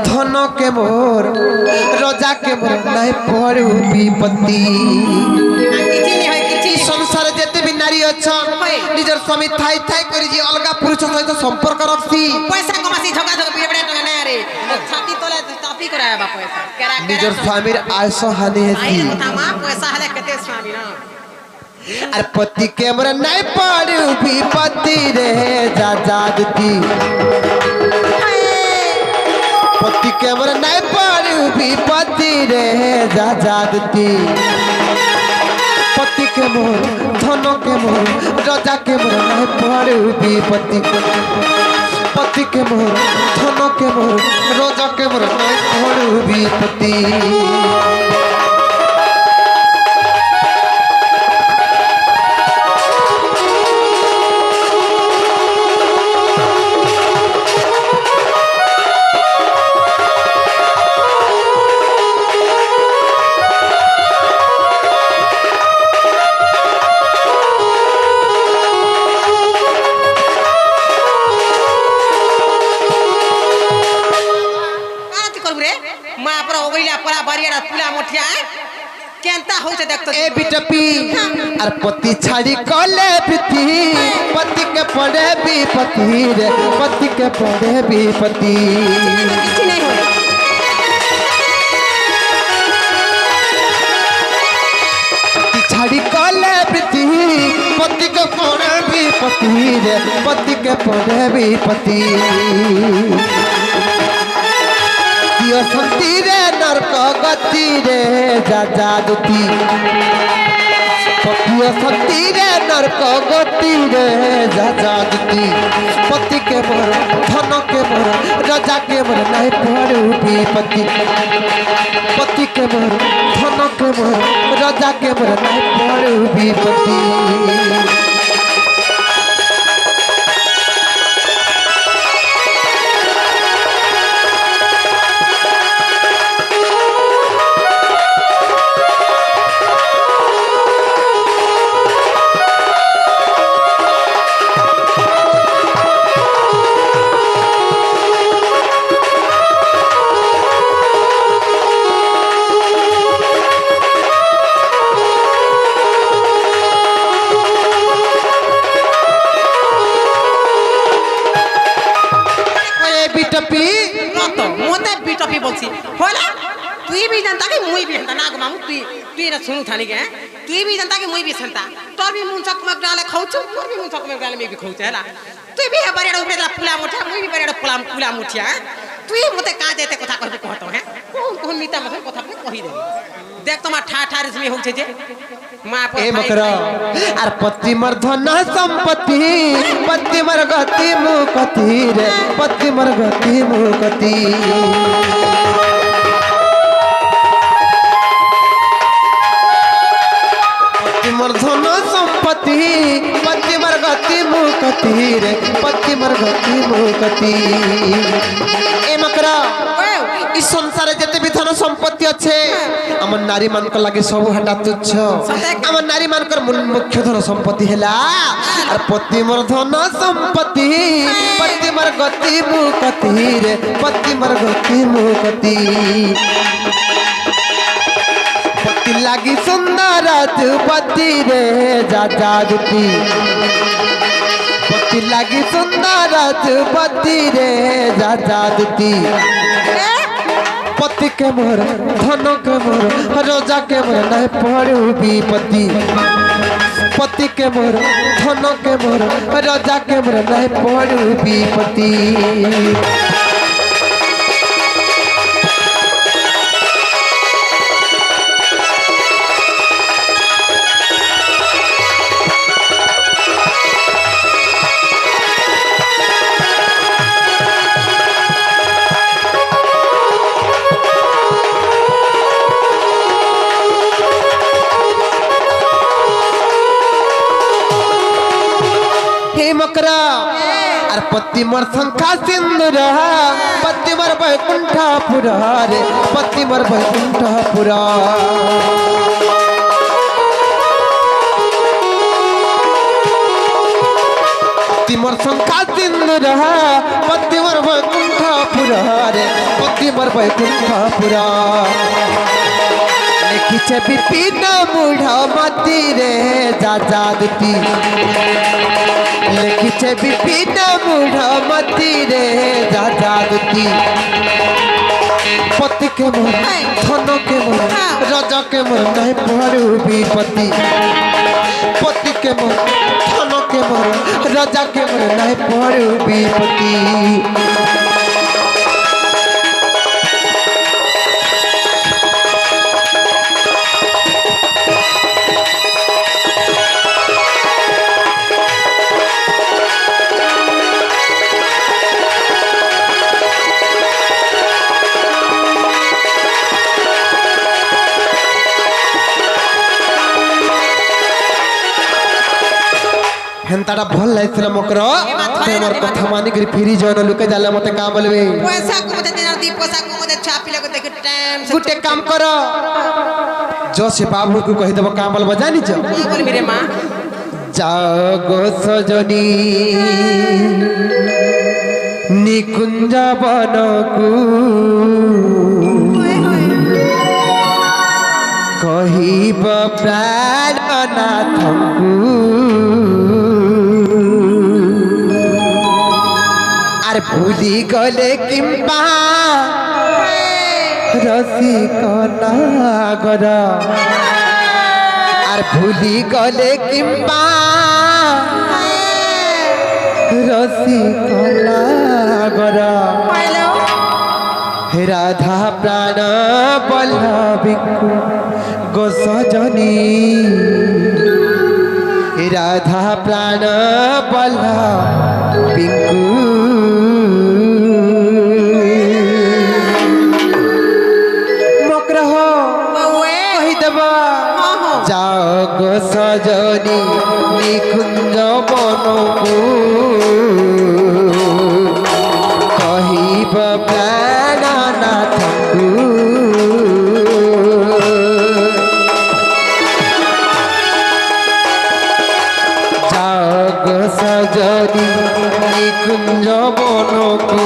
धन के मोर रजा के मोर नहीं पड़ू विपत्ति संसार जेते भी नारी अच्छा निजर स्वामी थाई थाई करी जी अलगा पुरुष सहित संपर्क रखसी पैसा कमासी झगा झगा बिबड़े टंगा ना रे छाती तले तापी कराया बा पैसा निजर स्वामीर आयस हानि हेसी आई बतामा पैसा हले केते स्वामी ना अरे पति के मोर नहीं पड़ू विपत्ति रे जा जादती पति के मोर नहीं पड़ू विपत्ति रे जा जादती पति के मोर धन के मोर रजा के मोर नहीं पड़ू विपत्ति पति के मोर धन के मोर रजा के मोर नहीं पड़ू विपत्ति ए बिटपी और पति छाड़ी कले पति पति के पड़े विपत्ति रे पति के पड़े विपत्ति पति छाड़ी कले पति पति के पड़े विपत्ति रे पति के पड़े विपत्ति संति रे नरक गति रे जा जादती पतिया संति रे नरक गति रे जा जादती पति के मोर धन के मोर रजा के मोर नहीं पड़ू विपत्ति पति के मोर धन के मोर रजा के मोर नहीं पड़ू विपत्ति सुनु थानी के तू भी जनता के मुई भी संता तोर भी मुंह चक में डाले खाउछु तोर भी मुंह चक में डाले में भी खाउछु हैला तू भी बरेड़ा ऊपर ला फुला मुठा मुई भी बरेड़ा फुला मुठिया तू मते का देते कथा कहबे कहतो है कोन मीता मते कथा पे कहि दे देख तमा ठा ठा इसमें होउछे जे मां पर ए मकरा आर पति मर धन संपत्ति पति मर गति मुकति रे पति मर गति मुकति धन संपत्ति पति मर गति मुकति रे पति मर गति मुकति ए मकरा इस संसार जते भी धन संपत्ति अच्छे हमर नारी मान को लागे सब हटा तुच्छ हमर नारी मान कर मुख्य धन संपत्ति हैला और पति मर धन संपत्ति पति मर गति मुकति रे पति मर गति मुकति पति लागी सुंदर पति रे जा जादती पति लागी सुंदर पति रे जा जादती पति के मोर धन के मोर रोजा के मोर नहीं पड़ू विपत्ति पति के मोर धन के मोर रोजा के मोर नहीं पड़ू विपत्ति मकरा और पति मर शंखा सिंदूर पति मर बैकुंठपुर रे पति मर बैकुंठपुर मोर शंका सिंदूर पति मोर वैकुंठपुर रे पति मोर वैकुंठपुर लिखिछे विपिन मूढ़ मती रे जाजादती लिखिछे विपिन मूढ़ मती रे जाजादती पति के मोर धन के मोर राजा के मोर नहीं पड़ू विपत्ति पति के मोर धन के मोर राजा के मोर नहीं पड़ू विपत्ति हेंताड़ा भल लाइसरा मकर तेमर कथा मानी कर फिरी जन लुके जाला मते का बोलबे पैसा को मते दिनार दी पैसा को मते छापी लगे देखे टाइम से गुटे काम करो जो से बाबू को कहि देबो काम बोलबो जानि छ बोलबी रे मां जागो सजनी निकुंज बनकू कहिब प्राणनाथंकू आर भूली गले किंबा रसिक नागर आर भूली गले किंबा रसिक नागर राधा प्राण बल्लभिकु गो सजनी राधा प्राण बल्लभिकु मकरह कहि देबा जाग सजनी निकुंज बनकु कहिब प्राणनाथंकु जाग सजनी निकुंज बनकु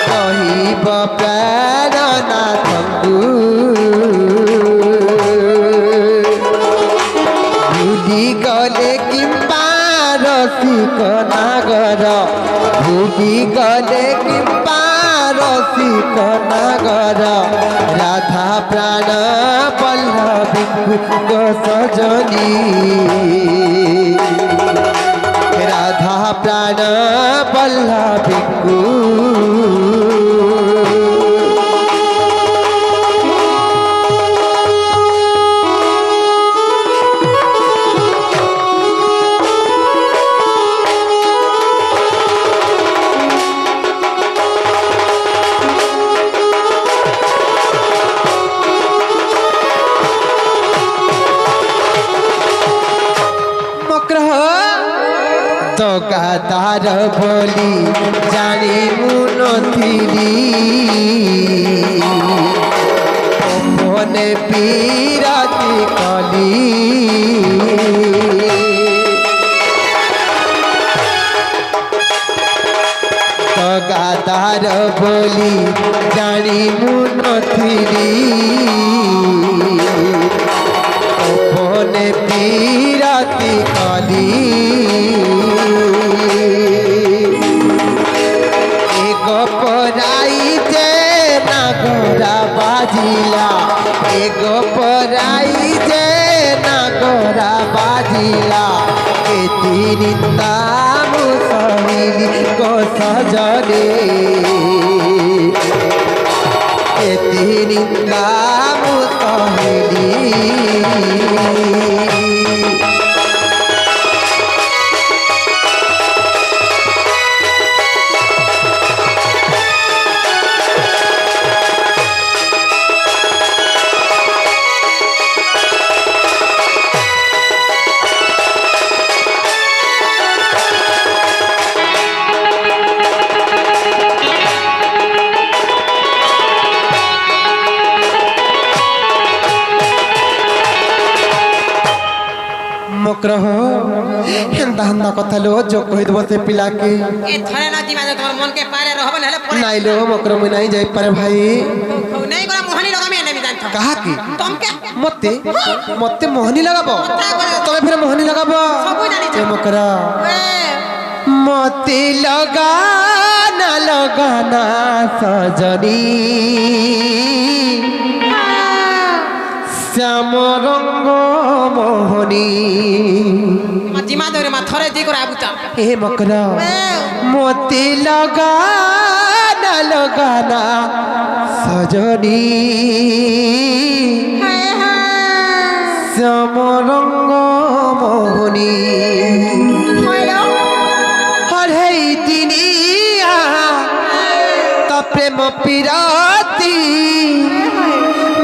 कहिब प्राणनाथंकु भूली गले किंबा रसिक नागर भूली गले किंबा रसिक नागर राधा प्राण बल्लभिकु गो सजनी राधा प्राण बल्लभिकु तो गादार बोली जानी मुनथिली मने पीराती कली तो गादार बोली जानी मुनथिली मने पीराती कली पराई जे नागरा बाजिला एगो पराई जे नागरा बाजिला एती निंदा मुसहिली को सजने एती निंदा मुसहिली मकर हो हेंदा हेंदा कथा लो जो कहि देबो से पिला के ए थरे ना जिमा तोर मन के पारे रहबो नले परे नाइ लो मकर मुई नाइ जाई पारे भाई नहीं गला मोहनी लगा में नहीं जानता कहा की तुम के मते मते मोहनी लगाबो तबे फिर मोहनी लगाबो सब जानी ए मकर मते लगाना सजनी श्याम रंग मोहनी जिमा दरे मा थरे जी कर आबुता ए मकरा मोती लगाना सजनी श्याम रंग मोहनी हरे दिनिया तो प्रेम पिराती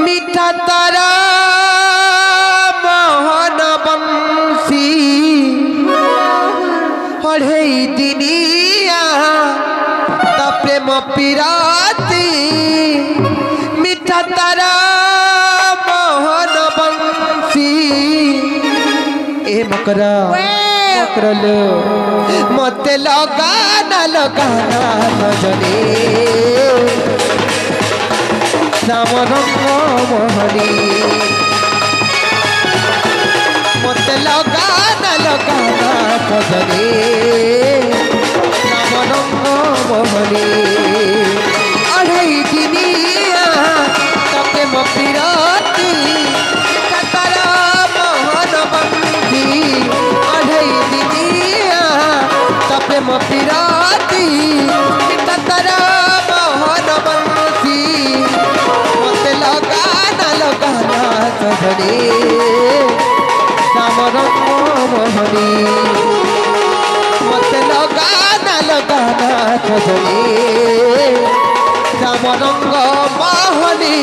मीठा तारा पढ़े दिनिया तो प्रेम पिराती मीठा तारा मोहन बंसी ए मकरा लो मते लगाना सजनी श्याम रंग मोहनी मते लगाना सजनी श्याम रंग मोहनी अढ़ाई दिनिया तके मपिराती कतरा मोहन बंदी अढ़ाई दिनिया तके मपिराती कतरा मोहन बंदी मते लगाना सजनी श्याम रंग मोहनी मते लगाना सजनी श्याम रंग मोहनी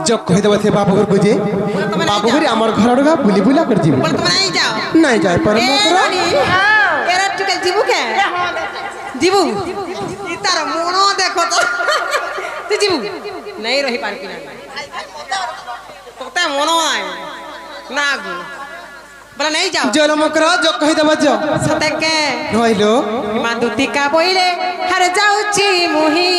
जो कहि देबो से बाबू घर को जे बाबू घर हमर घर गा बुली बुला कर जीव बोल तुम नहीं जाओ नहीं जाय पर मकरा एरा टुके जीवू के जीवू ई तार मोनो देखो तो तू जीवू नहीं रही पार कि ना तोते मोनो आए ना गु बोला नहीं जाओ जो मकरा जो कहि देबो जो सते के होइलो मादुती का बोइले हर जाउची मुही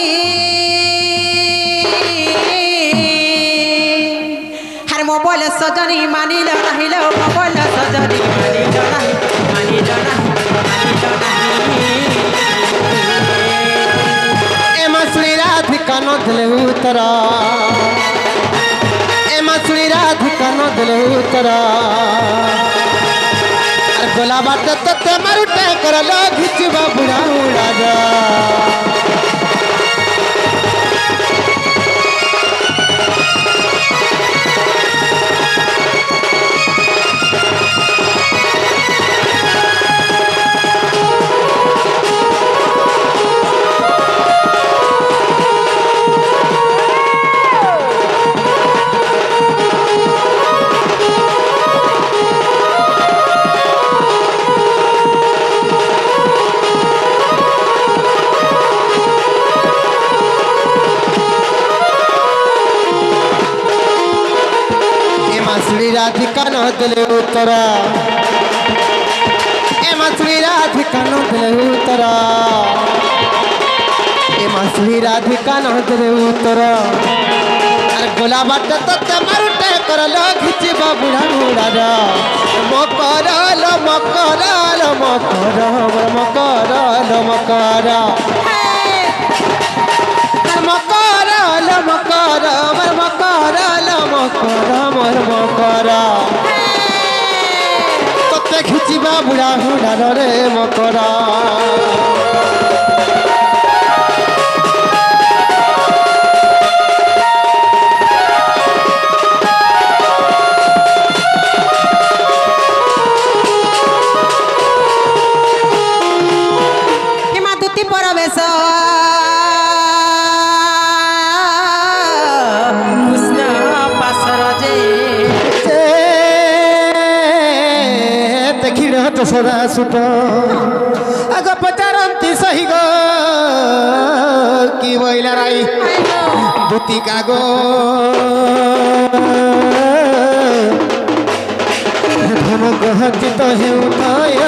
मोबाइल सजनी मानिल नहीं लो मोबाइल सजनी मानिल नहीं ए मसली राधिका नो दिले उतरा ए मसली राधिका नो दिले उतरा अर गोला बात ते मरुटे कर लो घिचबा बुढ़ा उड़ा जा मासुड़ी राधिका न दिले उतरा ए मासुड़ी राधिका न दिले उतरा ए मासुड़ी राधिका न दिले उतरा अरे गोला बाट तो तमारुटे करलो खिचिबा बुढ़ा बुढ़ा मकर मकर मकर मकर मकर मकर मकर मकर मकर मोर मकर तोते खिचिबा बुढ़ा बुढ़ा रे मकर सदा सुट आग पचारती सही गो कि महिला राई दुती कागो धमक हचित हेउथाय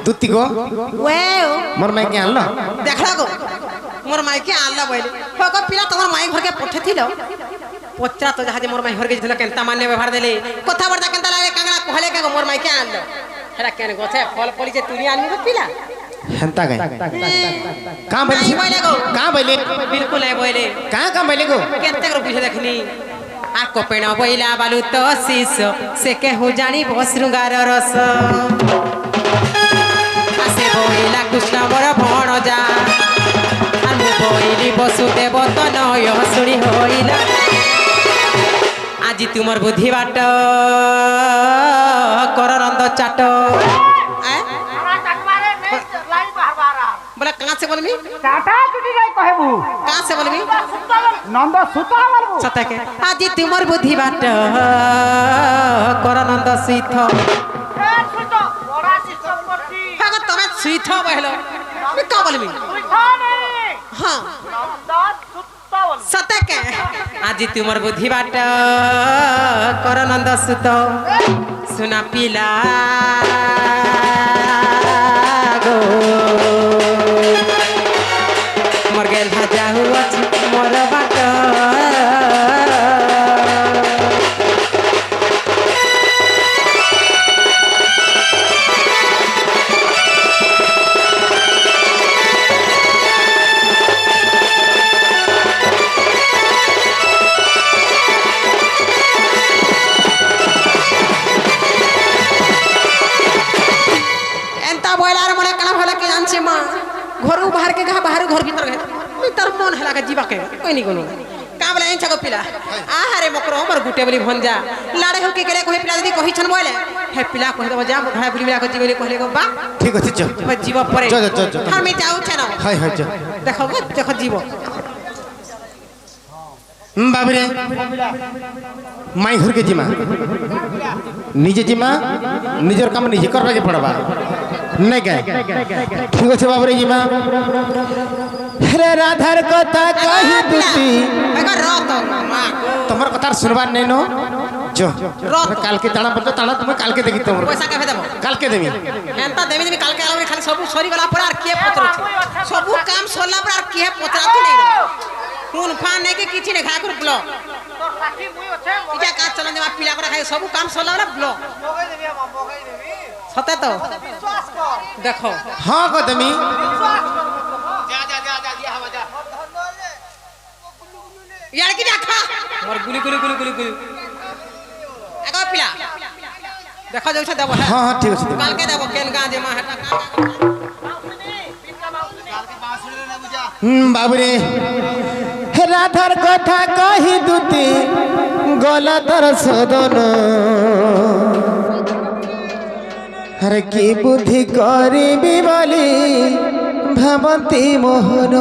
दुती गो मोर माई के आनलो देखला गो मोर माई के आनला बोले होगो पिला तोर माई घर के पठे थिलो पचरा तो जहाजे मोर माई घर के थिलो केनता माने व्यवहार देले कथा बर्दा केनता लागे कांगला कहले के मोर माई के आनलो हेरा केन गोथे फल पली जे तुनी आनमी गो पिला हंता गए का बोले का बोले बिल्कुल है बोले का बोले गो केते करो बुझे देखनी आ कोपेणा बोइला बालू तो शीश से के हो जानी बसृंगार रस बोइला कृष्ण मोर भणजा আর মু বইলি বসুদেব তনয় শুনি হইলা আজি তোমার বুদ্ধি বাট কররন্দ চাট बोला कहाँ से बोलमी टाटा टूटी नहीं कहबू कहाँ से बोलमी नंद सुता बोलबू सता के আজি তোমার বুদ্ধি বাট কররন্দ সিথ सुईथा बहलो मैं का बोलबी हां सता के आज तुमर बुद्धि बाट कर नंद सुत सुना पिला गो मोर गेल भाजा हुआ मोर बाट घरू बाहर के कहा बाहर घर भीतर गए भीतर मन हला के जीवा के कोई नहीं कोनो का बोले इन छगो पिला आ हरे मकरो हमर गुटे बोली भंजा लाड़े हो के करे कोई पिला यदि कहि छन बोले हे पिला कहि दो जा भाई बुली बिला को जीवले कहले गो बा ठीक अछि चल मैं जीव परे चल हम जाऊ छन हाय हाय चल देखो देखो जीव बाबरे माई घर के जिमा निजे जिमा निजर काम निजे करबा के पड़बा नहीं गए ठीक है बाबरे जिमा रे राधार कथा कही दुती एकर रत तमर कथा सुनबार नहीं नो जो काल के ताना बोलतो ताना तुम काल के देखि तमर पैसा के देबो काल के देबी एंता देबी देबी काल के आलो खाली सब सरी गला पर आर के पत्र सब काम सोला पर आर के पत्र तू नहीं खून फान नहीं के किछि नहीं खा कर ब्लो तो साथी मुई আছে इटा का चलन देवा पिला पर खाई सब काम सोला वाला ब्लो मगाई देबी मगाई देबी सते तो विश्वास कर देखो हां को दमी विश्वास कर जा हवा जा यार की जा खा मोर गुली गुली गुली गुली गुली आगा पिला देखो जो छ देबो हां हां ठीक है काल के देबो केन गा जे मा हटा बाबरे राधार कथा कही दुती गला तर सदन हर की बुद्धि करी बोली भावती मोहन।